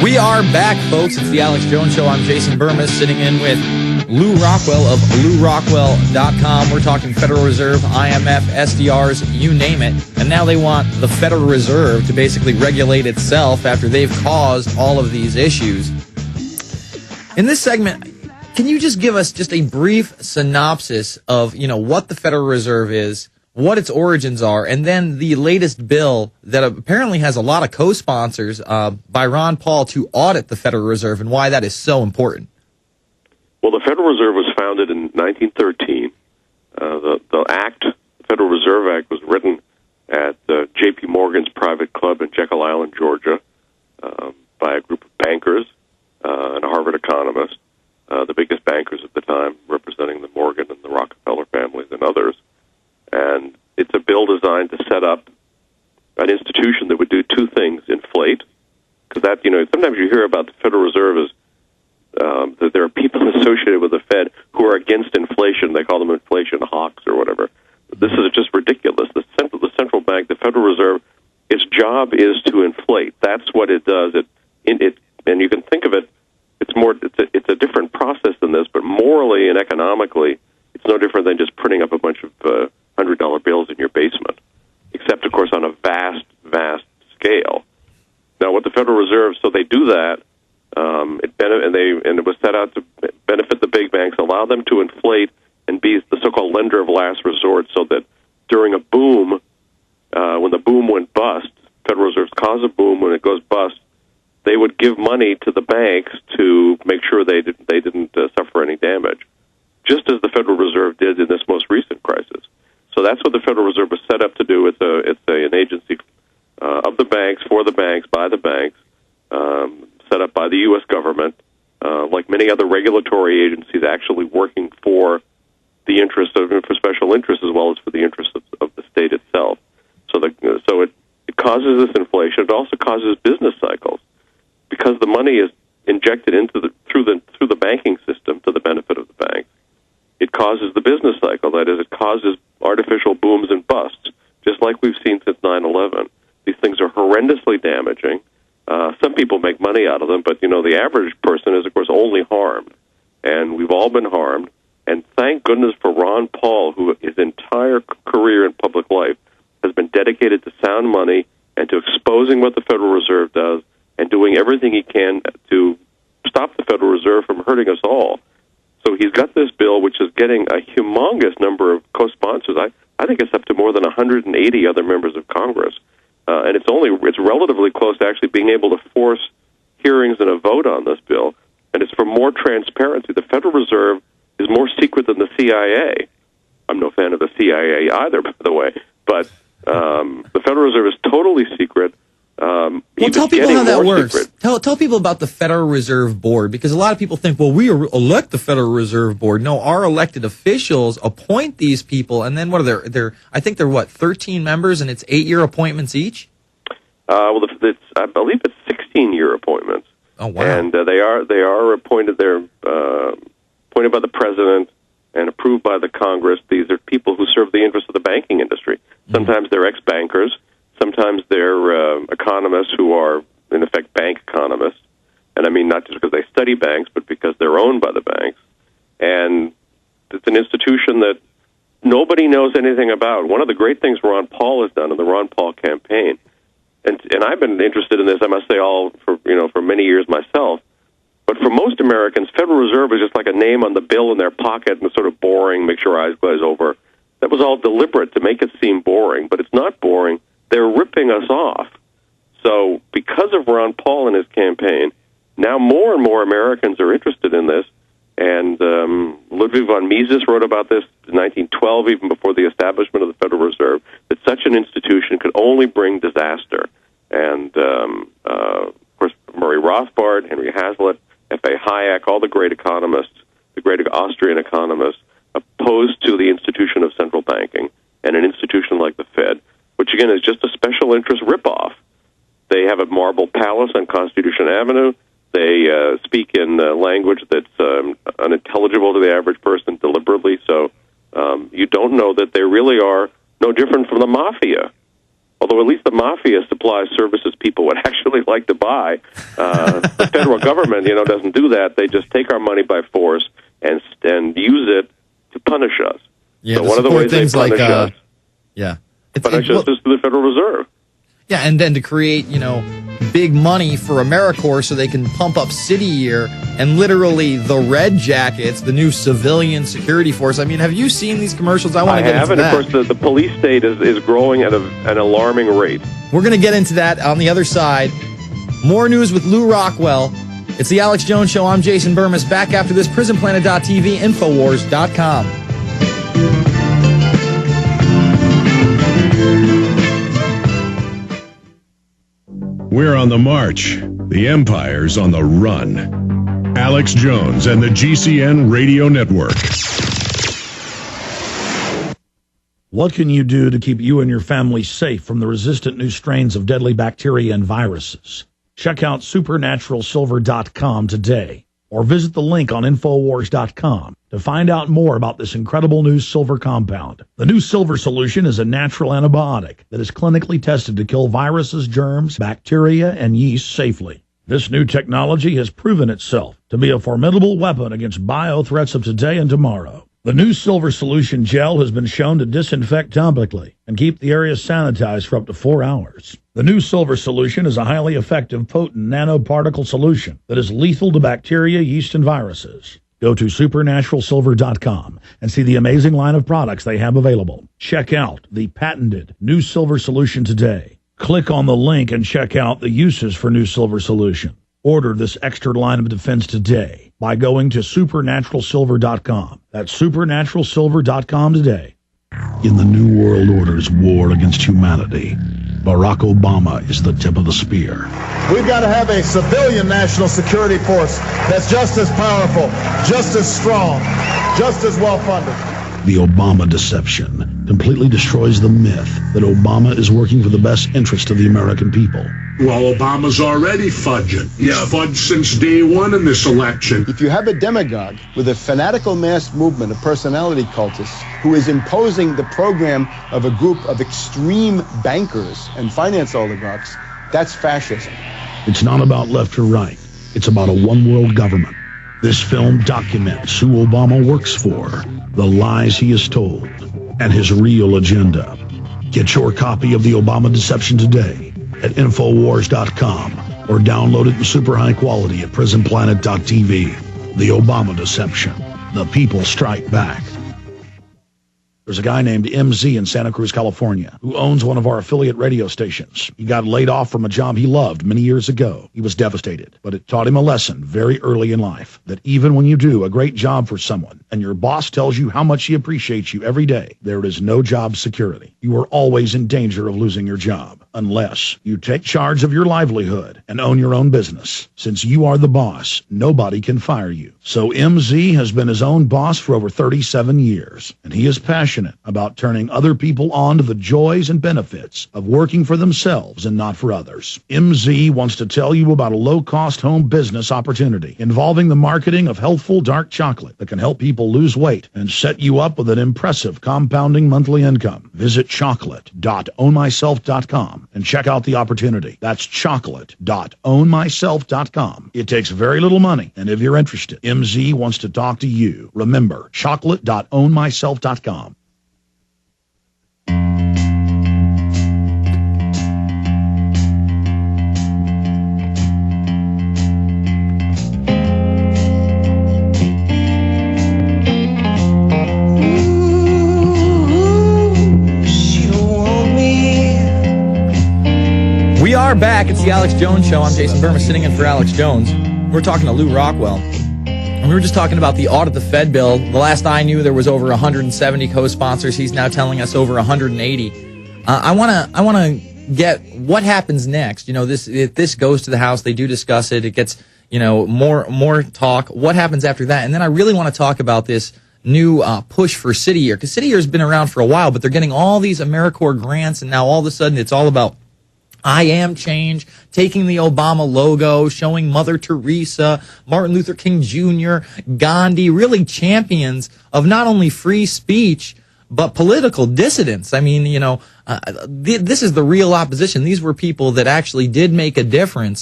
We are back, folks. It's the Alex Jones Show. I'm Jason Burmis, sitting in with Lou Rockwell of LouRockwell.com. We're talking Federal Reserve, IMF, SDRs, you name it. And now they want the Federal Reserve to basically regulate itself after they've caused all of these issues. In this segment, can you just give us just a brief synopsis of, what the Federal Reserve is, what its origins are, and then the latest bill that apparently has a lot of co-sponsors by Ron Paul to audit the Federal Reserve, and why that is so important? Well, the Federal Reserve was founded in 1913. The Act, the Federal Reserve Act, was written at J.P. Morgan's private club in Jekyll Island, Georgia, by a group of bankers and a Harvard economist, the biggest bankers at the time, representing the Morgan and the Rockefeller families and others. And it's a bill designed to set up an institution that would do two things: inflate, because that, sometimes you hear about the Federal Reserve as that there are people associated with the Fed who are against inflation. They call them inflation hawks or whatever. This is just ridiculous. The central bank, the Federal Reserve, its job is to inflate. That's what it does. And you can think of it. It's a different process than this, but morally and economically, it's no different than just printing up a bunch of $100 bills in your basement, except, of course, on a vast, vast scale. Now, what the Federal Reserve, so they do that, it was set out to benefit the big banks, allow them to inflate and be the so-called lender of last resort, so that during a boom, when the boom went bust, Federal Reserves cause a boom. When it goes bust, they would give money to the banks to make sure they didn't suffer any damage, just as the Federal Reserve did in this most recent crisis. So that's what the Federal Reserve was set up to do. It's an agency of the banks, for the banks, by the banks, set up by the U.S. government, like many other regulatory agencies, actually working for the interest for special interests as well as for the interests of the state itself. So it causes this inflation. It also causes business cycles, because the money is injected through the banking system to the benefit of the banks. It causes the business cycle. That is, it causes artificial booms and busts, just like we've seen since 9/11. These things are horrendously damaging. Some people make money out of them, but, the average person is, of course, only harmed. And we've all been harmed. And thank goodness for Ron Paul, who his entire career in public life has been dedicated to sound money and to exposing what the Federal Reserve does and doing everything he can to stop the Federal Reserve from hurting us all. So he's got this bill, which is getting a humongous number of co-sponsors. I think it's up to more than 180 other members of Congress. And it's relatively close to actually being able to force hearings and a vote on this bill. And it's for more transparency. The Federal Reserve is more secret than the CIA. I'm no fan of the CIA either, by the way. But the Federal Reserve is totally secret. Well, tell people how that works. Tell people about the Federal Reserve Board, because a lot of people think, well, we elect the Federal Reserve Board. No, our elected officials appoint these people, and then what are there? I think they're 13 members, and it's 8-year appointments each. Well, I believe it's 16-year appointments. Oh, wow! And they are appointed. They're appointed by the president and approved by the Congress. These are people who serve the interests of the banking industry. Sometimes they're ex-bankers. Sometimes they're economists who are, in effect, bank economists. And I mean, not just because they study banks, but because they're owned by the banks. And it's an institution that nobody knows anything about. One of the great things Ron Paul has done in the Ron Paul campaign, and I've been interested in this, I must say, for many years myself. But for most Americans, Federal Reserve is just like a name on the bill in their pocket, and it's sort of boring, makes your eyes glaze over. That was all deliberate to make it seem boring, but it's not boring. They're ripping us off. So because of Ron Paul and his campaign, now more and more Americans are interested in this. And Ludwig von Mises wrote about this in 1912, even before the establishment of the Federal Reserve, that such an institution could only bring disaster. And, of course, Murray Rothbard, Henry Hazlitt, F.A. Hayek, all the great economists, the great Austrian economists, opposed to the institution of central banking and an institution like the Fed, which, again, is just a special interest ripoff. They have a marble palace on Constitution Avenue. They speak in language that's unintelligible to the average person deliberately, so you don't know that they really are no different from the mafia. although at least the mafia supplies services people would actually like to buy. The federal government, doesn't do that. They just take our money by force and use it to punish us. Yeah, so one of the ways they punish us, punish us is through the Federal Reserve. Yeah, and then to create, big money for AmeriCorps so they can pump up City Year and literally the Red Jackets, the new civilian security force. I mean, have you seen these commercials? I want to get into that. And of course, the police state is growing at an alarming rate. We're going to get into that on the other side. More news with Lew Rockwell. It's the Alex Jones Show. I'm Jason Burmis. Back after this, PrisonPlanet.tv, Infowars.com. We're on the march. The Empire's on the run. Alex Jones and the GCN Radio Network. What can you do to keep you and your family safe from the resistant new strains of deadly bacteria and viruses? Check out supernaturalsilver.com today, or visit the link on Infowars.com to find out more about this incredible new silver compound. The new silver solution is a natural antibiotic that is clinically tested to kill viruses, germs, bacteria, and yeast safely. This new technology has proven itself to be a formidable weapon against bio-threats of today and tomorrow. The new silver solution gel has been shown to disinfect topically and keep the area sanitized for up to 4 hours. The new silver solution is a highly effective, potent nanoparticle solution that is lethal to bacteria, yeast, and viruses. Go to supernaturalsilver.com and see the amazing line of products they have available. Check out the patented new silver solution today. Click on the link and check out the uses for new silver solution. Order this extra line of defense today by going to supernaturalsilver.com. That's supernaturalsilver.com today. In the New World Order's war against humanity, Barack Obama is the tip of the spear. We've got to have a civilian national security force that's just as powerful, just as strong, just as well-funded. The Obama deception completely destroys the myth that Obama is working for the best interest of the American people. Well, Obama's already fudging. He's fudged since day one in this election. If you have a demagogue with a fanatical mass movement of personality cultists who is imposing the program of a group of extreme bankers and finance oligarchs, that's fascism. It's not about left or right. It's about a one-world government. This film documents who Obama works for, the lies he has told, and his real agenda. Get your copy of The Obama Deception today at Infowars.com or download it in super high quality at PrisonPlanet.tv. The Obama Deception. The people strike back. There's a guy named MZ in Santa Cruz, California, who owns one of our affiliate radio stations. He got laid off from a job he loved many years ago. He was devastated, but it taught him a lesson very early in life, that even when you do a great job for someone and your boss tells you how much he appreciates you every day, there is no job security. You are always in danger of losing your job unless you take charge of your livelihood and own your own business. Since you are the boss, nobody can fire you. So MZ has been his own boss for over 37 years, and he is passionate about turning other people on to the joys and benefits of working for themselves and not for others. MZ wants to tell you about a low-cost home business opportunity involving the marketing of healthful dark chocolate that can help people lose weight and set you up with an impressive compounding monthly income. Visit chocolate.ownmyself.com and check out the opportunity. That's chocolate.ownmyself.com. It takes very little money, and if you're interested, MZ wants to talk to you. Remember, chocolate.ownmyself.com. We are back. It's the Alex Jones Show. I'm Jason Burmis, sitting in for Alex Jones. We're talking to Lew Rockwell. And we were just talking about the Audit the Fed bill. The last I knew, there was over 170 co-sponsors. He's now telling us over 180. I want to get what happens next. You know, if this goes to the House, they do discuss it. It gets, more talk. What happens after that? And then I really want to talk about this new push for City Year, because City Year has been around for a while, but they're getting all these AmeriCorps grants, and now all of a sudden it's all about I am change, taking the Obama logo, showing Mother Teresa, Martin Luther King Jr., Gandhi, really champions of not only free speech, but political dissidents. I mean, this is the real opposition. These were people that actually did make a difference